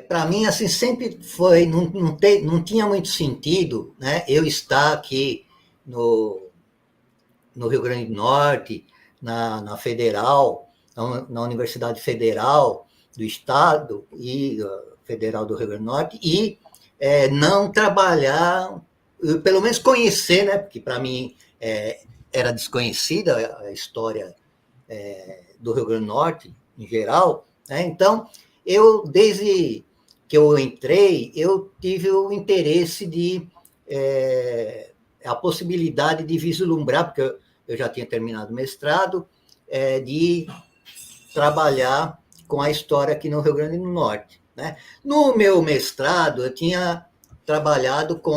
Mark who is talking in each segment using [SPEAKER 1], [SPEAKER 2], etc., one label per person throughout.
[SPEAKER 1] Para mim, assim, sempre foi, não tinha muito sentido, né, eu estar aqui no, no Rio Grande do Norte, na Federal, na Universidade Federal do Estado e Federal do Rio Grande do Norte, e não trabalhar, pelo menos conhecer, né, porque para mim era desconhecida a história do Rio Grande do Norte, em geral, né? Então, desde que eu entrei, eu tive o interesse de a possibilidade de vislumbrar, porque eu já tinha terminado o mestrado, de trabalhar com a história aqui no Rio Grande do Norte. Né? No meu mestrado, eu tinha trabalhado com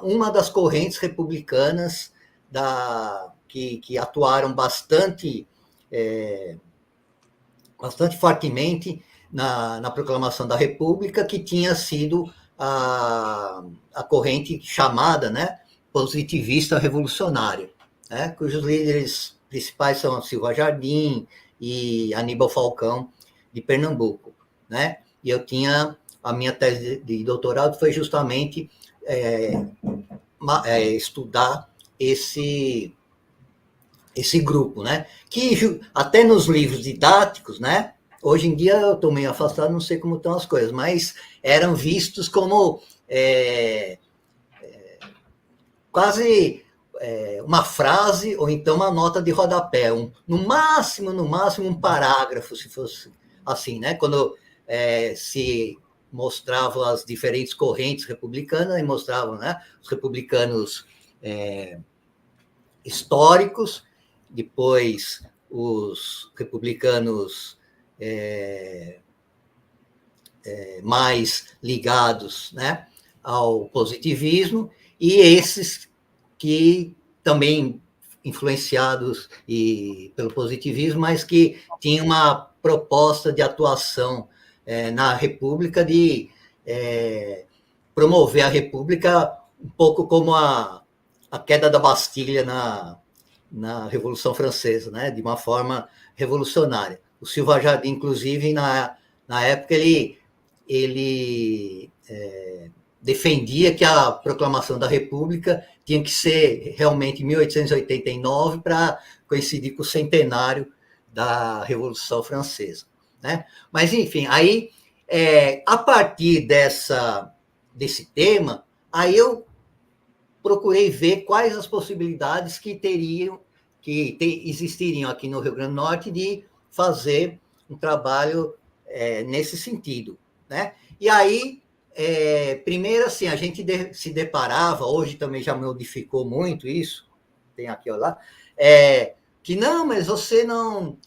[SPEAKER 1] uma das correntes republicanas que atuaram bastante fortemente na proclamação da República, que tinha sido a corrente chamada, né, positivista revolucionária, né, cujos líderes principais são Silva Jardim e Aníbal Falcão, de Pernambuco. Né? E a minha tese de doutorado foi justamente estudar esse grupo, né? Que até nos livros didáticos, né? Hoje em dia eu estou meio afastado, não sei como estão as coisas, mas eram vistos como quase uma frase ou então uma nota de rodapé, no máximo um parágrafo, se fosse assim, né? Quando se mostravam as diferentes correntes republicanas e mostravam, né, os republicanos históricos, depois os republicanos mais ligados, né, ao positivismo, e esses que também influenciados pelo positivismo, mas que tinham uma proposta de atuação na República, de promover a República um pouco como a queda da Bastilha na Revolução Francesa, né? De uma forma revolucionária. O Silva Jardim, inclusive, na época, ele defendia que a proclamação da República tinha que ser realmente em 1889 para coincidir com o centenário da Revolução Francesa. Né? Mas, enfim, aí, a partir desse tema, aí eu procurei ver quais as possibilidades que existiriam aqui no Rio Grande do Norte de fazer um trabalho nesse sentido. Né? E aí, primeiro, assim, a gente se deparava, hoje também já modificou muito isso, tem aqui ou lá, que não, mas você não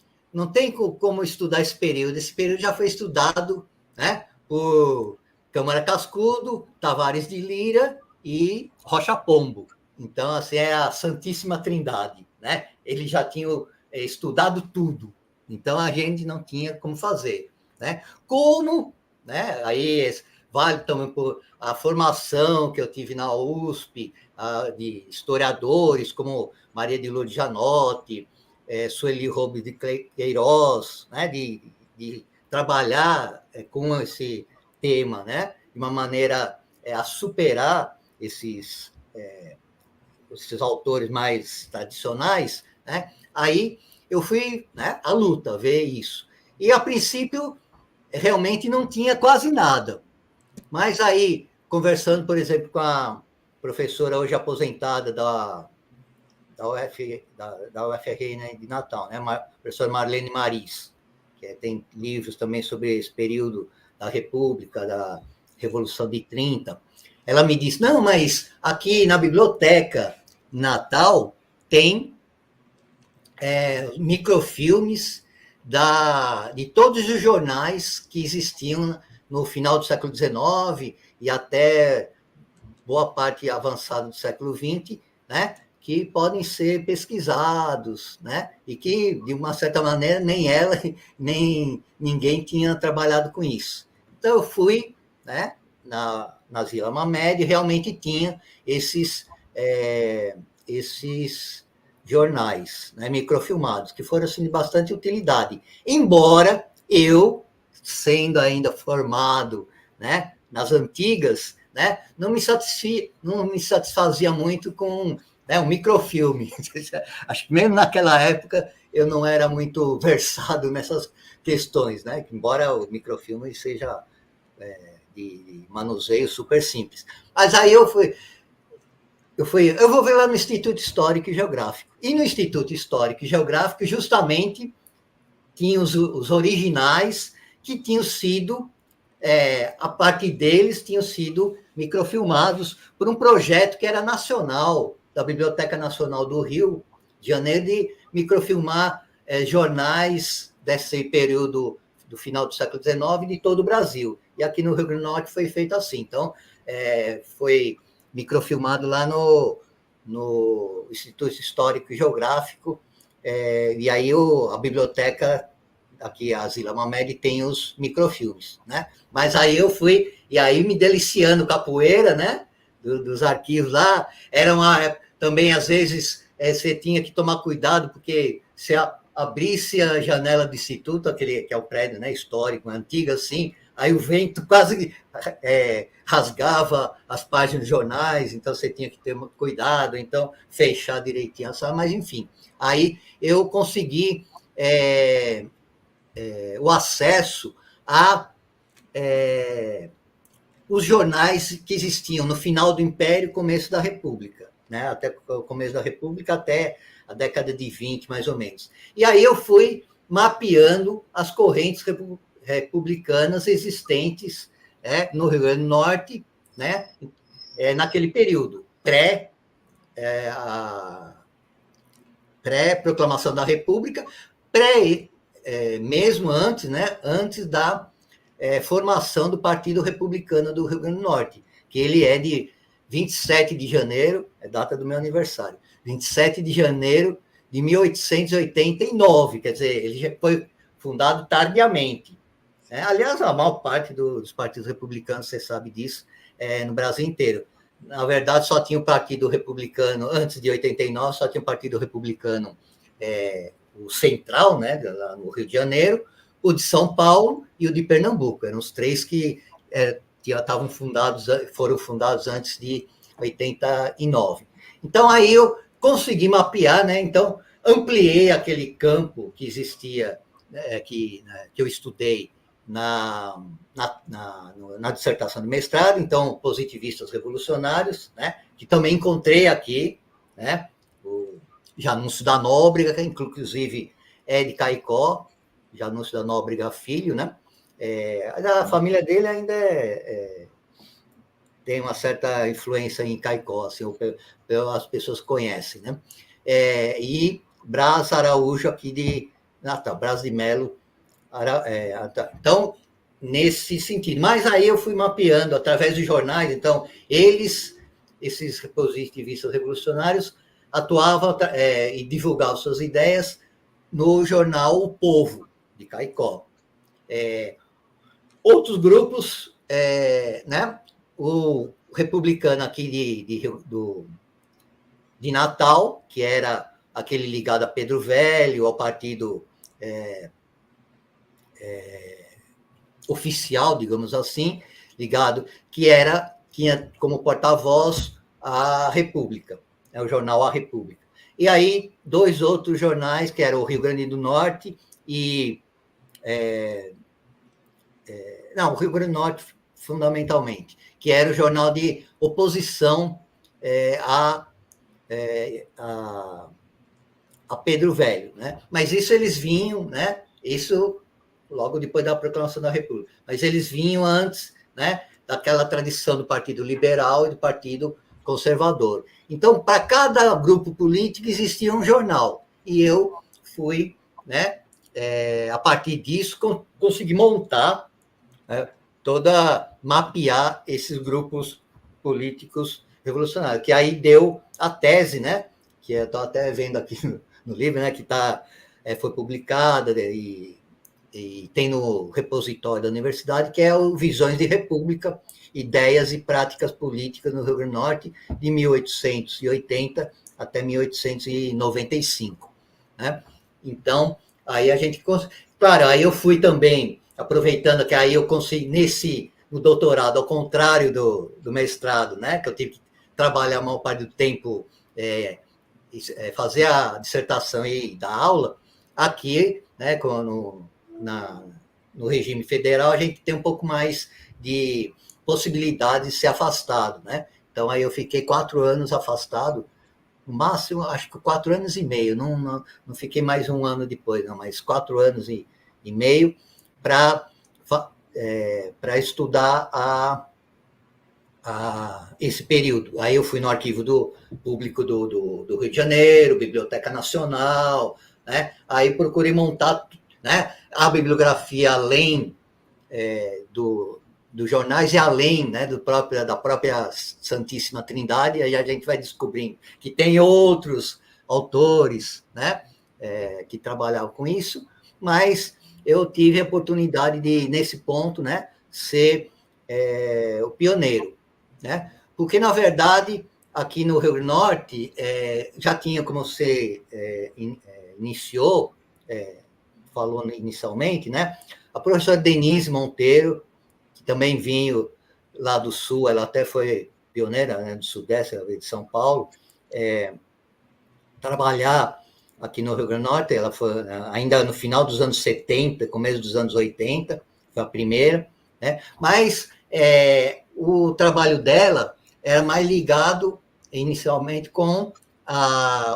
[SPEAKER 1] tem como estudar esse período já foi estudado, né, por Câmara Cascudo, Tavares de Lira e Rocha Pombo. Então, assim, é a Santíssima Trindade, né? Eles já tinham estudado tudo, então a gente não tinha como fazer, né? Como, né? Aí vale também por a formação que eu tive na USP, de historiadores como Maria de Lourdes Janotti, Sueli Robles de Queiroz, né? De trabalhar com esse tema, né? De uma maneira a superar esses autores mais tradicionais, né? Aí eu fui, né, à luta ver isso. E, a princípio, realmente não tinha quase nada. Mas aí, conversando, por exemplo, com a professora hoje aposentada da UFRN, né, de Natal, né, a professora Marlene Maris, que tem livros também sobre esse período da República, da Revolução de 30. Ela me disse, não, mas aqui na biblioteca Natal tem microfilmes de todos os jornais que existiam no final do século XIX e até boa parte avançada do século XX, né, que podem ser pesquisados, né, e que, de uma certa maneira, nem ela, nem ninguém tinha trabalhado com isso. Então, eu fui, né, na Vila Mamed, realmente tinha esses jornais, né, microfilmados, que foram assim, de bastante utilidade. Embora eu, sendo ainda formado né, nas antigas, né, não me satisfazia muito com, né, um microfilme. Acho que mesmo naquela época eu não era muito versado nessas questões, né, embora o microfilme seja de manuseio super simples. Mas aí eu vou ver lá no Instituto Histórico e Geográfico. E no Instituto Histórico e Geográfico, justamente, tinha os originais que tinham sido, a partir deles, tinham sido microfilmados por um projeto que era nacional, da Biblioteca Nacional do Rio de Janeiro, de microfilmar jornais desse período do final do século XIX de todo o Brasil. E aqui no Rio Grande do Norte foi feito assim. Então, foi microfilmado lá no Instituto Histórico e Geográfico, e aí a biblioteca aqui, a Zila Mamed, tem os microfilmes, né? Mas aí eu fui, e aí me deliciando capoeira, né? Dos arquivos lá, também às vezes você tinha que tomar cuidado, porque se abrisse a janela do instituto, aquele que é o prédio, né, histórico, antigo assim, aí o vento quase rasgava as páginas dos jornais, então você tinha que ter cuidado, então fechar direitinho a sala, mas enfim. Aí eu consegui o acesso a os jornais que existiam no final do Império e começo da República, né? Até o começo da República, até a década de 20, mais ou menos. E aí eu fui mapeando as correntes republicanas existentes, no Rio Grande do Norte, né? Naquele período, pré-proclamação da República, mesmo antes, né? Antes da formação do Partido Republicano do Rio Grande do Norte, que ele é de 27 de janeiro, é data do meu aniversário, 27 de janeiro de 1889, quer dizer, ele já foi fundado tardiamente. Aliás, a maior parte dos partidos republicanos, você sabe disso, no Brasil inteiro. Na verdade, só tinha o Partido Republicano, antes de 89, só tinha o Partido Republicano, o Central, né, lá no Rio de Janeiro, o de São Paulo e o de Pernambuco. Eram os três que foram fundados antes de 89. Então, aí eu consegui mapear, né? Então, ampliei aquele campo que existia, que eu estudei na dissertação de mestrado, então, positivistas revolucionários, né? Que também encontrei aqui, né? O Janúncio da Nóbrega, que inclusive é de Caicó, Janúncio da Nóbrega Filho, né? A família dele ainda tem uma certa influência em Caicó, assim, as pessoas conhecem, né? E Braz Araújo aqui de Natal, Braz de Melo. Então, nesse sentido. Mas aí eu fui mapeando através dos jornais, então, esses positivistas revolucionários, atuavam e divulgavam suas ideias no jornal O Povo, de Caicó. Outros grupos, né? O republicano aqui de Natal, que era aquele ligado a Pedro Velho, ao partido oficial, digamos assim, ligado, que tinha como porta-voz a República, o jornal A República. E aí, dois outros jornais, que eram o Rio Grande do Norte e... o Rio Grande do Norte, fundamentalmente, que era o jornal de oposição a Pedro Velho, né? Mas isso eles vinham, né? Isso logo depois da proclamação da República. Mas eles vinham antes, né? Daquela tradição do Partido Liberal e do Partido Conservador. Então, para cada grupo político existia um jornal. E eu fui, né? A partir disso, consegui montar, mapear esses grupos políticos revolucionários, que aí deu a tese, né? Que eu estou até vendo aqui no livro, né? Que foi publicada e tem no repositório da universidade, que é o Visões de República, Ideias e Práticas Políticas no Rio Grande do Norte, de 1880 até 1895. Né? Então, aí a gente... Claro, aí eu fui também, aproveitando que aí eu consegui, no doutorado, ao contrário do mestrado, né, que eu tive que trabalhar a maior parte do tempo, fazer a dissertação e dar aula, aqui, né, no regime federal, a gente tem um pouco mais de possibilidade de ser afastado, né? Então, aí eu fiquei 4 anos afastado, no máximo, acho que 4 anos e meio, não fiquei mais um ano depois, não, mas 4 anos e meio para estudar esse período. Aí eu fui no arquivo público do Rio de Janeiro, Biblioteca Nacional, né? Aí procurei montar, né, a bibliografia além dos jornais e além, né, da própria Santíssima Trindade, aí a gente vai descobrindo que tem outros autores, né, que trabalhavam com isso, mas eu tive a oportunidade de, nesse ponto, né, ser o pioneiro, né? Porque, na verdade, aqui no Rio Grande do Norte, já tinha, como você iniciou, falou inicialmente, né? A professora Denise Monteiro, que também vinha lá do Sul, ela até foi pioneira, né, do Sudeste, ela veio de São Paulo, trabalhar aqui no Rio Grande do Norte, ela foi ainda no final dos anos 70, começo dos anos 80, foi a primeira, né? Mas o trabalho dela era mais ligado inicialmente com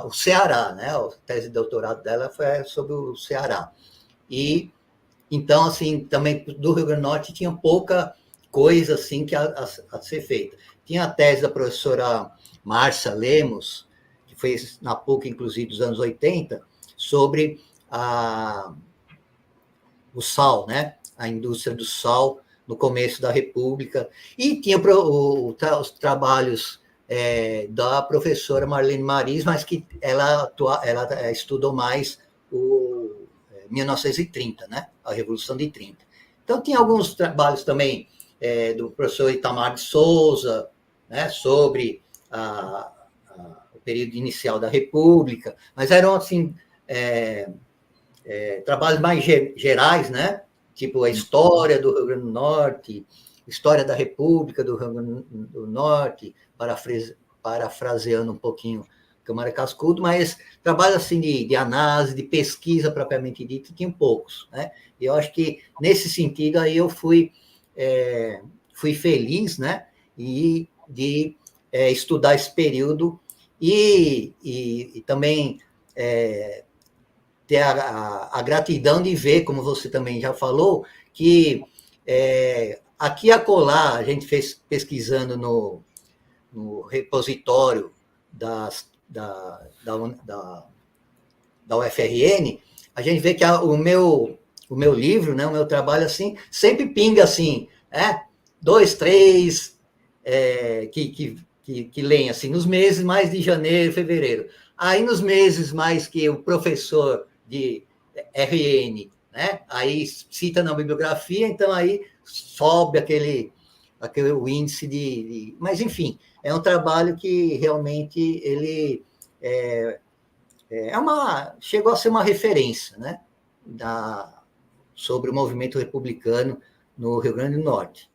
[SPEAKER 1] o Ceará, né? A tese de doutorado dela foi sobre o Ceará. E então, assim, também do Rio Grande do Norte tinha pouca coisa assim que a ser feita. Tinha a tese da professora Márcia Lemos, que fez na PUC, inclusive, dos anos 80, sobre o sal, né? A indústria do sal no começo da República. E tinha os trabalhos da professora Marlene Maris, mas que ela estudou mais o 1930, né? A Revolução de 30. Então, tinha alguns trabalhos também do professor Itamar de Souza, né, sobre o período inicial da República, mas eram, assim, trabalhos mais gerais, né? Tipo a história do Rio Grande do Norte, história da República do Rio Grande do Norte, parafraseando um pouquinho Câmara Cascudo, mas trabalho assim de análise, de pesquisa propriamente dita, tinha poucos, né? E eu acho que nesse sentido aí eu fui feliz, né? E de estudar esse período e também ter a gratidão de ver, como você também já falou, que aqui e acolá, a gente fez pesquisando no repositório da UFRN, a gente vê que o meu livro, né, o meu trabalho, assim, sempre pinga, assim, 2, 3, que leem, assim, nos meses mais de janeiro, fevereiro. Aí, nos meses mais que o professor de RN, né, aí cita na bibliografia, então aí sobe aquele índice Mas, enfim, é um trabalho que realmente ele chegou a ser uma referência, né, sobre o movimento republicano no Rio Grande do Norte.